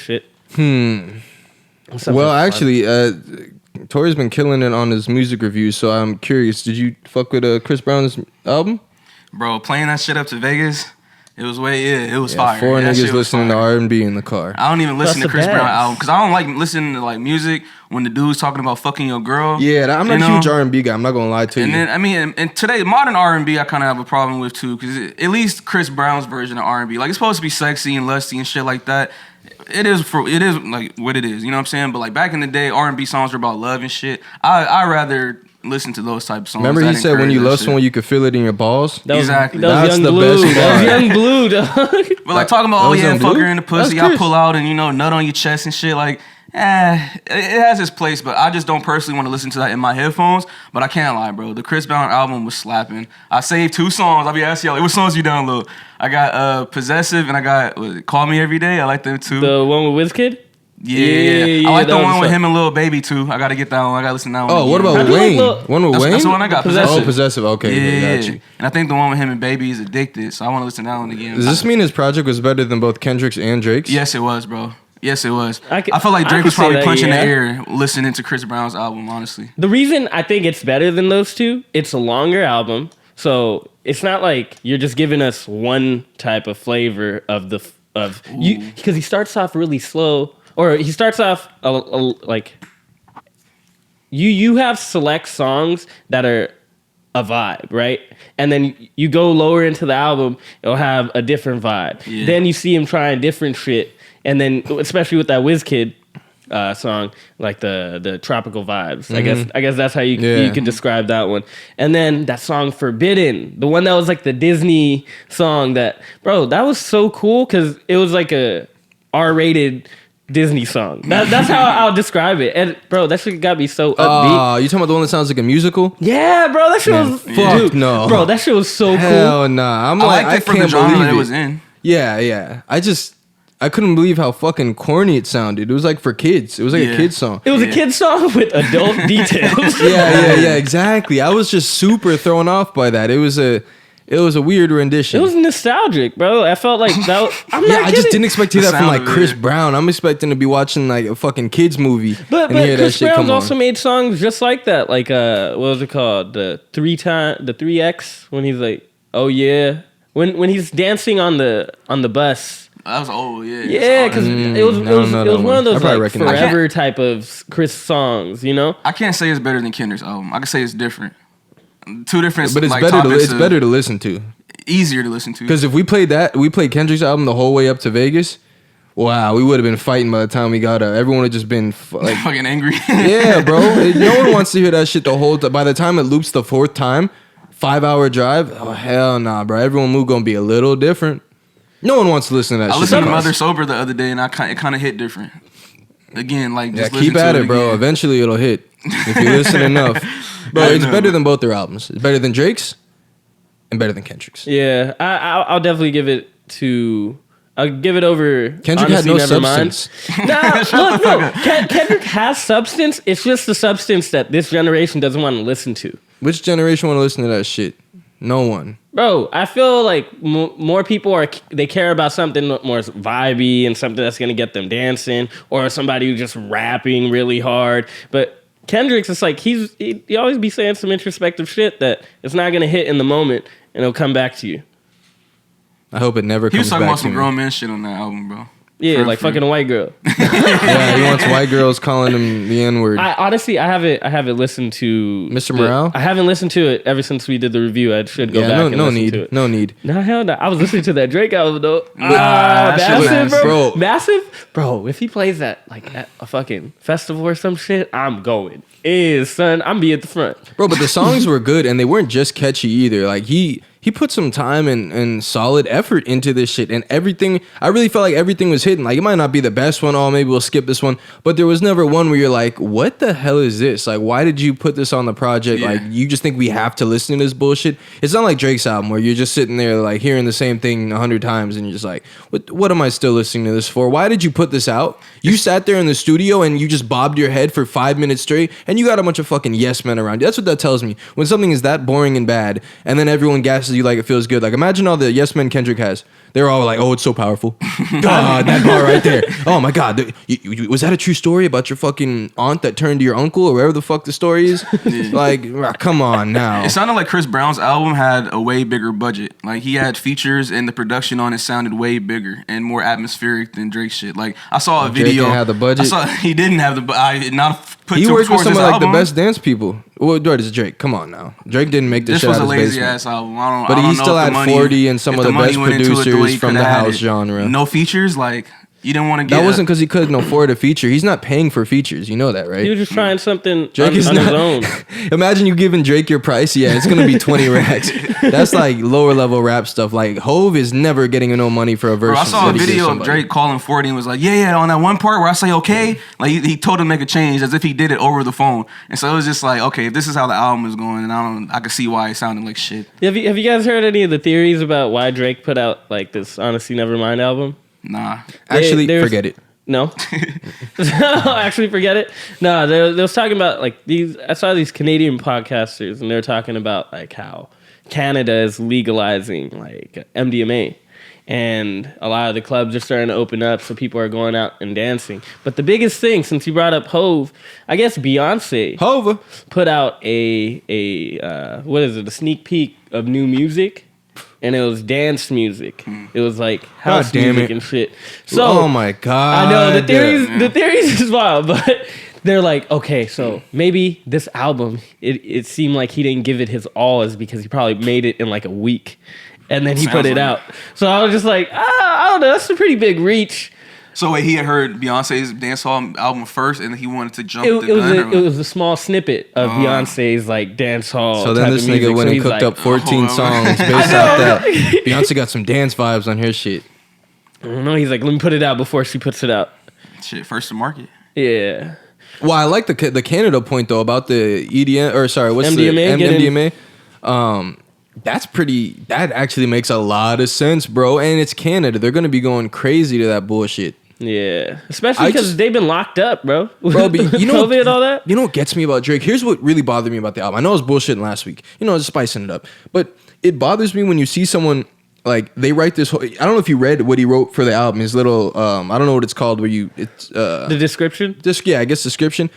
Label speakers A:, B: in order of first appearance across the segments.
A: shit.
B: Well, actually, Tori's been killing it on his music reviews, so I'm curious. Did you fuck with Chris Brown's album?
C: Bro, playing that shit up to Vegas, it was fire.
B: Four
C: That
B: niggas
C: shit was
B: listening to
C: fire.
B: R&B in the car.
C: I don't even listen
A: That's
C: to Chris
A: the
C: Brown
A: best.
C: album because I don't like listening to like music when the dude's talking about fucking your girl.
B: Yeah, I'm not a huge R&B guy. I'm not gonna lie to
C: And
B: you.
C: then I mean, and today modern R&B I kind of have a problem with too because at least Chris Brown's version of R&B, like it's supposed to be sexy and lusty and shit like that. It is like what it is, you know what I'm saying? But like back in the day, R&B songs were about love and shit. I rather listen to those type of songs.
B: Remember he
C: that
B: said when you
C: encourage
B: love
C: that
B: someone,
C: shit.
B: you could feel it in your balls?
C: Exactly.
A: That was
B: That's
A: Young
B: the
A: Blue.
B: best
A: That was
B: part.
A: Young Blue, dog.
C: But like talking about,
B: That
C: oh
B: was
C: yeah,
B: Young
C: fuck
B: Blue?
C: her in the pussy,
B: That's
C: I
B: Chris.
C: pull out and nut on your chest and shit. Like, it has its place, but I just don't personally want to listen to that in my headphones. But I can't lie, bro. The Chris Brown album was slapping. I saved 2 songs. I'll be asking y'all, what songs you download? I got Possessive and I got Call Me Every Day. I like them too.
A: The one with WizKid?
C: Yeah. I like the
A: that was
C: one with
A: fun.
C: him and Lil Baby too. I gotta get that one. I gotta listen to that one.
B: Oh, what
C: again.
B: about
A: How do you like
B: Wayne?
A: Lil-
B: One with
C: That's
B: Wayne?
C: the one I got.
A: Possessive.
B: Oh, Possessive. Okay,
C: Yeah.
B: got you.
C: And I think the one with him and Baby is Addicted, so I want to listen to that one again.
B: Does this mean his project was better than both Kendrick's and Drake's?
C: Yes, it was, bro. Yes, it was.
A: I
C: felt like Drake
A: could
C: was
A: say
C: probably
A: that,
C: punching
A: yeah.
C: the air listening to Chris Brown's album, honestly.
A: The reason I think it's better than those two, it's a longer album. So it's not like you're just giving us one type of flavor of you, because he starts off really slow, or he starts off like you have select songs that are a vibe, right? And then you go lower into the album, it'll have a different vibe.
C: Yeah.
A: Then you see him trying different shit, and then especially with that WizKid song, like the tropical vibes. I guess that's how you could describe that one. And then that song Forbidden, the one that was like the Disney song that, bro, that was so cool because it was like a R-rated Disney song. That's how I'll describe it. And bro, that shit got me so upbeat.
B: You talking about the one that sounds like a musical?
A: Yeah, bro, that shit was
B: Fuck no.
A: Bro, that shit was so cool.
B: Hell nah. I'm
C: I
B: like,
C: liked it
B: I
C: for the
B: can't
C: genre
B: believe
C: that
B: it.
C: it was in.
B: Yeah. I couldn't believe how fucking corny it sounded. It was like for kids. It was like a kid's song.
A: It was a kid's song with adult details.
B: Yeah, exactly. I was just super thrown off by that. It was a weird rendition.
A: It was nostalgic, bro. I felt like that. I'm not
B: I
A: kidding.
B: just didn't expect to hear
C: The
B: that from
C: sound
B: like
C: of
B: Chris
C: it.
B: Brown. I'm expecting to be watching like a fucking kids movie
A: But
B: and hear that
A: Chris
B: shit
A: Brown's
B: come
A: also
B: on.
A: made songs just like that. Like what was it called? The 3X when he's like, oh yeah, when he's dancing on the bus.
C: That was old, yeah.
A: Yeah, because it was
B: I don't know that
A: one of
B: one. I
A: those
B: probably
A: like
B: recognize it.
A: forever type of Chris songs, you know?
C: I can't say it's better than Kendrick's album. I can say it's different. Two different,
B: But it's
C: like,
B: better.
C: topics
B: It's
C: of-
B: better to listen to.
C: easier to listen to.
B: Because if we played Kendrick's album the whole way up to Vegas. Wow, we would have been fighting by the time we got up. Everyone would have just been like,
C: fucking angry.
B: yeah, bro. No one wants to hear that shit the whole time. By the time it loops the 4th time, 5-hour drive. Oh hell nah, bro. Everyone mood gonna be a little different. No one wants to listen to that
C: I
B: shit.
C: listened to
B: much.
C: Mother Sober the other day, and it kind of hit different. Again, like
B: Yeah,
C: just listen
B: keep at
C: to
B: it, bro.
C: again.
B: Eventually it'll hit if you listen enough. Bro,
C: I
B: it's
C: know.
B: better than both their albums. It's better than Drake's and better than Kendrick's.
A: Yeah, I'll definitely give it to. I'll give it over.
B: Kendrick
A: Honestly,
B: had no
A: Nevermind.
B: substance.
A: Nah, look, no. Kendrick has substance. It's just the substance that this generation doesn't want to listen to.
B: Which generation want to listen to that shit? No one.
A: Bro, I feel like more people they care about something more vibey and something that's gonna get them dancing, or somebody who's just rapping really hard. But Kendrick's, it's like he always be saying some introspective shit that it's not gonna hit in the moment, and it'll come back to you.
B: I hope it never
C: He was
B: comes
C: talking
B: back
C: about
B: to
C: some
B: me.
C: grown man shit on that album, bro.
A: Yeah,
C: For-
A: like
C: for-
A: fucking a white girl.
B: Yeah, he wants white girls calling him the N-word.
A: I honestly, I haven't listened to
B: Mr. Morale?
A: I haven't listened to it ever since we did the review. I should go
B: Yeah,
A: back.
B: no
A: and listen
B: need.
A: to it.
B: No need.
A: No, hell no. I was listening to that Drake album though.
C: that shit was
A: Massive,
C: nice.
A: bro.
B: Bro.
A: Massive, bro. If he plays that like at a fucking festival or some shit, I'm going. Son, I'm be at the front.
B: Bro, but the songs were good and they weren't just catchy either. Like he put some time and solid effort into this shit, and everything. I really felt like everything was hitting. Like it might not be the best one. Oh, maybe we'll skip this one. But there was never one where you're like, what the hell is this? Like, why did you put this on the project?
C: Yeah.
B: Like, you just think we have to listen to this bullshit? It's not like Drake's album where you're just sitting there like hearing the same thing 100 times and you're just like, what am I still listening to this for? Why did you put this out? You sat there in the studio and you just bobbed your head for 5 minutes straight and you got a bunch of fucking yes men around you. That's what that tells me. When something is that boring and bad and then everyone gasses you like it feels good. Like imagine all the yes men Kendrick has. They're all like, oh, it's so powerful. God, that bar right there. Oh my God, was that a true story about your fucking aunt that turned to your uncle or wherever the fuck the story is? Like, come on now.
C: It sounded like Chris Brown's album had a way bigger budget. Like he had features and the production on it sounded way bigger and more atmospheric than Drake's shit. Like I saw a video.
B: Drake didn't have the budget.
C: He didn't have the. I not put.
B: He worked with some of like the best dance people. Well, what is Drake? Come on now. Drake didn't make this shit out of his basement. This was a lazy ass album.
C: But
B: he still had 40 and some of the best producers from the house genre.
C: No features, like you didn't want to get.
B: That wasn't because he couldn't afford a feature. He's not paying for features. You know that, right?
A: He was just trying something on his own.
B: Imagine you giving Drake your price. Yeah, it's gonna be 20 racks. That's like lower level rap stuff. Like Hove is never getting no money for a verse.
C: Bro, I saw a video of Drake calling 40 and was like, yeah, on that one part where I say okay, like he told him to make a change as if he did it over the phone. And so it was just like, okay, if this is how the album is going, and I could see why it sounded like shit.
A: Have you guys heard any of the theories about why Drake put out like this Honestly Nevermind album?
C: Nah.
B: Actually, forget it.
A: No, actually forget it. No, they was talking about like these. I saw these Canadian podcasters, and they're talking about like how Canada is legalizing like MDMA, and a lot of the clubs are starting to open up, so people are going out and dancing. But the biggest thing, since you brought up Hove, I guess Beyonce put out a what is it? A sneak peek of new music. And it was dance music. It was like house music and shit. So,
B: oh my God.
A: I know the theories is wild, but they're like, okay, so maybe this album, it seemed like he didn't give it his all is because he probably made it in like a week. And then he put it out. So I was just like, I don't know, that's a pretty big reach.
C: So wait, he had heard Beyonce's dancehall album first, and he wanted to jump.
A: It was a small snippet of Beyonce's like dancehall.
B: So then this nigga went and cooked up 14 songs based off that. Beyonce got some dance vibes on her shit.
A: I don't know. He's like, let me put it out before she puts it out.
C: Shit, first to market.
A: Yeah.
B: Well, I like the Canada point though about the EDM or sorry, what's
A: MDMA?
B: The MDMA? That actually makes a lot of sense, bro. And it's Canada. They're gonna be going crazy to that bullshit.
A: Yeah, especially because they've been locked up, bro.
B: Bro, but you know,
A: COVID and all that.
B: You know what gets me about Drake? Here's what really bothered me about the album. I know I was bullshitting last week. You know, just spicing it up. But it bothers me when you see someone like they write this whole. I don't know if you read what he wrote for the album. His little, I don't know what it's called. The
A: description.
B: I guess description.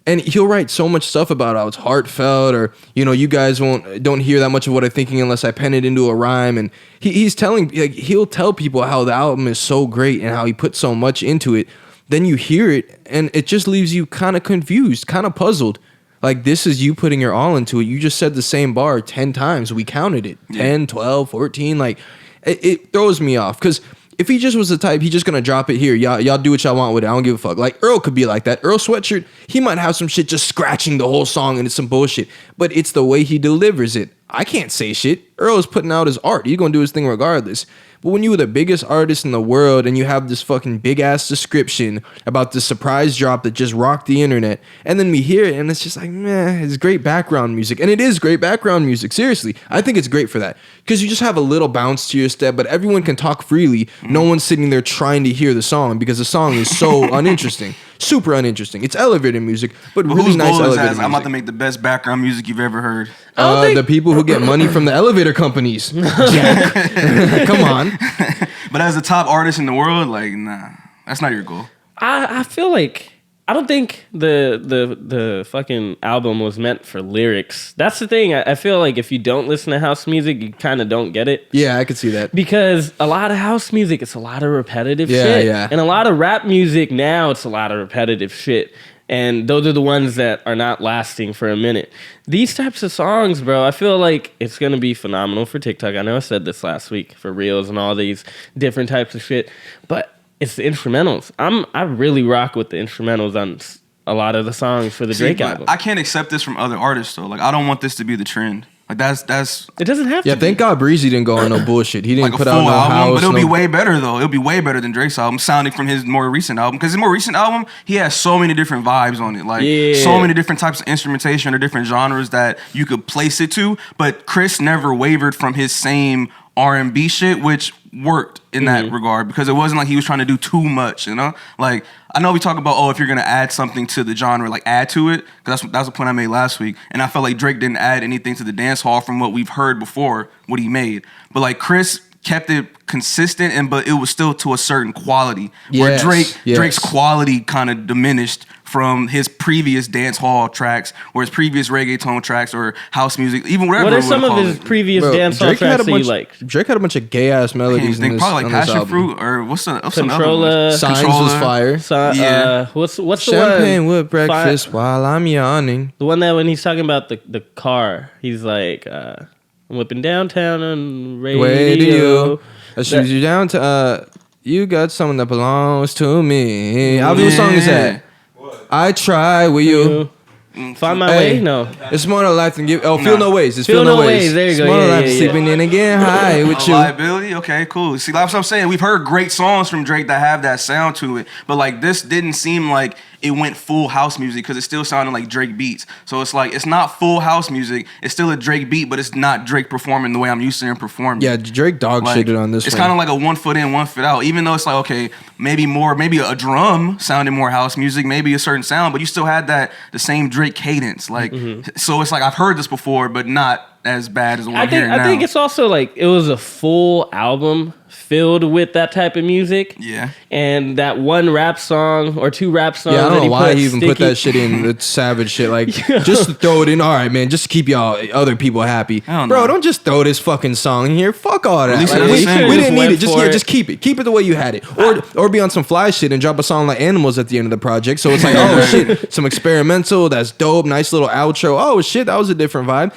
B: And he'll write so much stuff about how it's heartfelt, or you know, you guys don't hear that much of what I'm thinking unless I pen it into a rhyme. And he's telling, like, he'll tell people how the album is so great and how he put so much into it. Then you hear it, and it just leaves you kind of confused, kind of puzzled. Like, this is you putting your all into it. You just said the same bar 10 times. We counted it 10, 12, 14. Like, it throws me off because. If he just was the type, he's just gonna drop it here. Y'all do what y'all want with it. I don't give a fuck. Like Earl could be like that. Earl Sweatshirt, he might have some shit just scratching the whole song and it's some bullshit. But it's the way he delivers it. I can't say shit. Earl is putting out his art. He's gonna do his thing regardless. But when you were the biggest artist in the world and you have this fucking big ass description about the surprise drop that just rocked the internet, and then we hear it and it's just like, meh, it's great background music. And it is great background music. Seriously, I think it's great for that. Because you just have a little bounce to your step, but everyone can talk freely. No one's sitting there trying to hear the song because the song is so uninteresting. Super uninteresting. It's elevator music, but really nice elevator music.
C: I'm about to make the best background music you've ever heard.
B: The people who get money from the elevator companies. Jack. Come on.
C: But as the top artist in the world, like, nah, that's not your goal.
A: I feel like I don't think the fucking album was meant for lyrics. That's the thing. I feel like if you don't listen to house music, you kind of don't get it.
B: Yeah, I could see that.
A: Because a lot of house music, it's a lot of repetitive shit.
B: Yeah.
A: And a lot of rap music now, it's a lot of repetitive shit. And those are the ones that are not lasting for a minute. These types of songs, bro, I feel like it's going to be phenomenal for TikTok. I know I said this last week for Reels and all these different types of shit. But it's the instrumentals. I really rock with the instrumentals on a lot of the songs for the Drake album.
C: I can't accept this from other artists, though. Like, I don't want this to be the trend. Like, that's
A: it doesn't have to.
B: Yeah, thank God Breezy didn't go on no bullshit. He didn't put out no house.
C: But it'll be way better though. It'll be way better than Drake's album, sounding from his more recent album. Because his more recent album, he has so many different vibes on it. Like so many different types of instrumentation or different genres that you could place it to. But Chris never wavered from his same R&B shit, which worked in that regard because it wasn't like he was trying to do too much, you know? Like, I know we talk about, if you're going to add something to the genre, like add to it, because that's the point I made last week. And I felt like Drake didn't add anything to the dance hall from what we've heard before, what he made. But like Chris kept it consistent, but it was still to a certain quality. Where Drake's quality kind of diminished from his previous dance hall tracks, or his previous reggaeton tracks, or house music, even whatever.
A: What are some of his previous dance hall tracks that you like?
B: Drake had a bunch of gay ass melodies.
C: Probably like Passion Fruit, or what's
A: Controller.
B: Signs was fire.
A: What's the
B: Champagne
A: one?
B: with breakfast while I'm yawning.
A: The one that when he's talking about the car, he's like, I'm whipping downtown on radio.
B: I shoot you down to you got someone that belongs to me. How what song is that? I try with you.
A: Find my way? No.
B: It's more than life than give. Feel no ways. It's
A: feel no ways. There you go.
B: It's more than life sleeping in and getting high with you.
C: Liability? Okay, cool. See, that's what I'm saying. We've heard great songs from Drake that have that sound to it, but like this didn't seem like it went full house music because it still sounded like Drake beats. So it's like it's not full house music. It's still a Drake beat, but it's not Drake performing the way I'm used to him performing.
B: Yeah, Drake dog shitted on this.
C: It's kind of like a 1 foot in, 1 foot out. Even though it's like okay, maybe a drum sounded more house music, maybe a certain sound, but you still had the same Drake cadence. Like so, it's like I've heard this before, but not as bad as what I'm hearing now.
A: I think it's also like it was a full album filled with that type of music.
C: Yeah.
A: And that one rap song or two rap songs.
B: Yeah, I don't know why he even put that shit in, the savage shit. Like, just throw it in. All right, man, just to keep y'all other people happy. Bro, don't just throw this fucking song in here. Fuck all that. Like, we didn't need it. Just keep it. Keep it the way you had it. Or be on some fly shit and drop a song like Animals at the end of the project. So it's like, oh shit, some experimental, that's dope, nice little outro. Oh shit, that was a different vibe.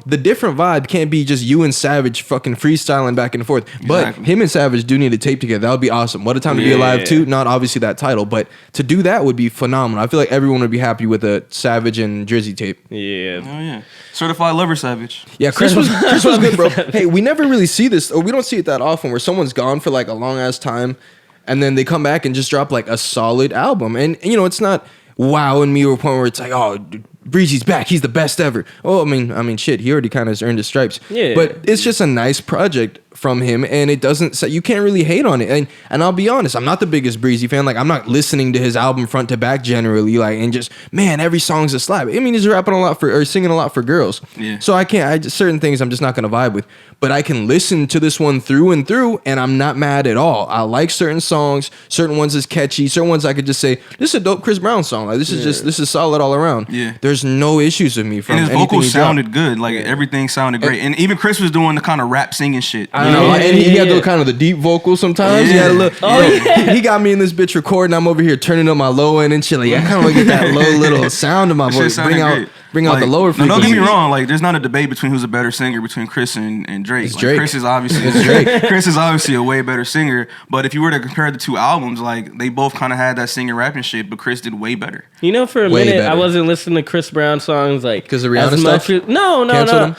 B: The different vibe can't be just you and Savage fucking freestyling back and forth. But him and Savage do need a tape together. That would be awesome. What a Time to Be Alive too. Not obviously that title, but to do that would be phenomenal. I feel like everyone would be happy with a Savage and Drizzy tape.
A: Yeah.
C: Oh yeah. Certified Lover Savage.
B: Yeah, Chris was good, bro. Hey, we never really see this, or we don't see it that often, where someone's gone for like a long ass time, and then they come back and just drop like a solid album. And you know, it's not wowing me to a point where it's like, oh, Breezy's back. He's the best ever. Oh, I mean, shit. He already kind of earned his stripes. Yeah. But it's just a nice project from him, and it doesn't say you can't really hate on it. And I'll be honest, I'm not the biggest Breezy fan. Like, I'm not listening to his album front to back generally. Like, and just man, every song's a slap. I mean, he's rapping a lot or singing a lot for girls. Yeah. So certain things I'm just not gonna vibe with. But I can listen to this one through and through, and I'm not mad at all. I like certain songs. Certain ones is catchy. Certain ones I could just say this is a dope Chris Brown song. Like this is solid all around. Yeah. There's no issues with me from
C: and his
B: anything
C: vocals sounded good. Like everything sounded great. And even Chris was doing the kind of rap singing shit.
B: I know. And he had the kind of the deep vocals sometimes. Yeah. He had a little. He got me in this bitch recording. I'm over here turning up my low end and shit. Like I kind of want to get that low little sound of my voice. Bring out the lower frequencies.
C: No, don't get me wrong. Like, there's not a debate between who's a better singer between Chris and Drake.
B: It's Drake.
C: Chris is obviously a way better singer. But if you were to compare the two albums, like they both kind of had that singing rapping shit, but Chris did way better.
A: You know, for a minute, I wasn't listening to Chris Brown songs like
B: because of Rihanna stuff.
A: No.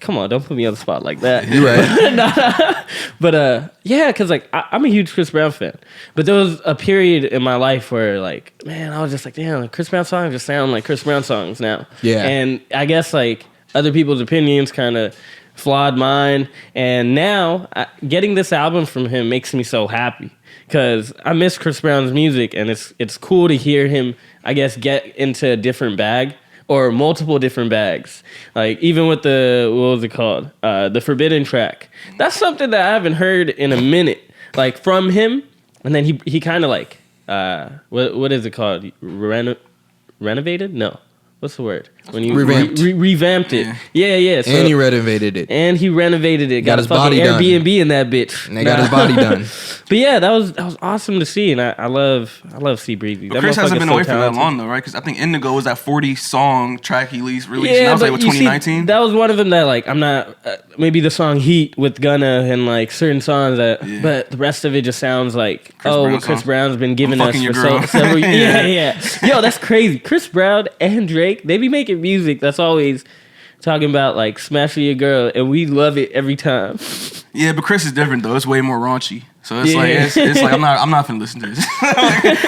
A: Come on, don't put me on the spot like that.
B: You're right.
A: But yeah, because like I'm a huge Chris Brown fan. But there was a period in my life where like, man, I was just like, damn, Chris Brown songs just sound like Chris Brown songs now. Yeah. And I guess like other people's opinions kind of flawed mine. And now getting this album from him makes me so happy because I miss Chris Brown's music, and it's cool to hear him, I guess, get into a different bag. Or multiple different bags. Like, even with what was it called? The Forbidden track. That's something that I haven't heard in a minute. Like, from him. And then he kind of like, what is it called? Renovated? No. What's the word? When you revamped it. Yeah.
B: So, and he renovated it.
A: Got his body done. Airbnb in that bitch.
B: And they got his body done.
A: But yeah, that was awesome to see, and I love C Breezy.
C: Chris hasn't been away for that long though, right? Because I think Indigo was that 40-song track he released. Yeah, that was like 2019.
A: That was one of them that like I'm not. Maybe the song Heat with Gunna and like certain songs that, but the rest of it just sounds like what Chris Brown's been giving us for several years. Yeah. Yo, that's crazy. Chris Brown and Drake, they be making music that's always talking about like smashing your girl, and we love it every time.
C: Yeah, but Chris is different though. It's way more raunchy. So it's like it's like I'm not finna listen to this.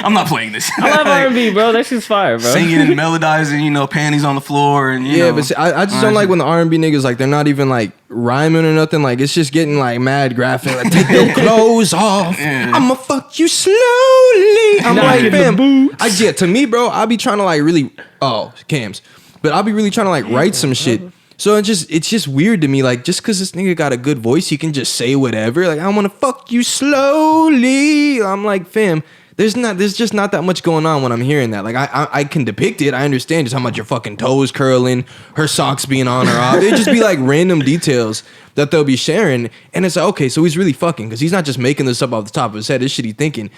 C: I'm not playing this.
A: I love R&B, bro. That shit's fire, bro.
C: Singing and melodizing, panties on the floor and you know.
B: But see, I just don't like when the R&B niggas like they're not even like rhyming or nothing. Like it's just getting like mad graphic. Like take your clothes off.
C: Yeah.
B: I'ma fuck you slowly. I'm like, fam. To me, bro, I'll be trying to like really cams, but I'll be really trying to like write some shit. So it's just weird to me, like, just because this nigga got a good voice, he can just say whatever. Like, I want to fuck you slowly. I'm like, fam, there's just not that much going on when I'm hearing that. Like, I can depict it. I understand just how much your fucking toes curling, her socks being on or off. It'd just be like random details that they'll be sharing. And it's like, okay, so he's really fucking, because he's not just making this up off the top of his head. This shit he thinking.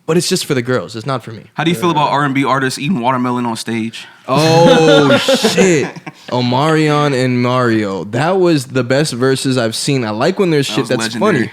B: But it's just for the girls. It's not for me.
C: How do you feel about R&B artists eating watermelon on stage?
B: Oh, shit. Omarion and Mario. That was the best verses I've seen. I like when there's shit that's
C: legendary.
B: funny.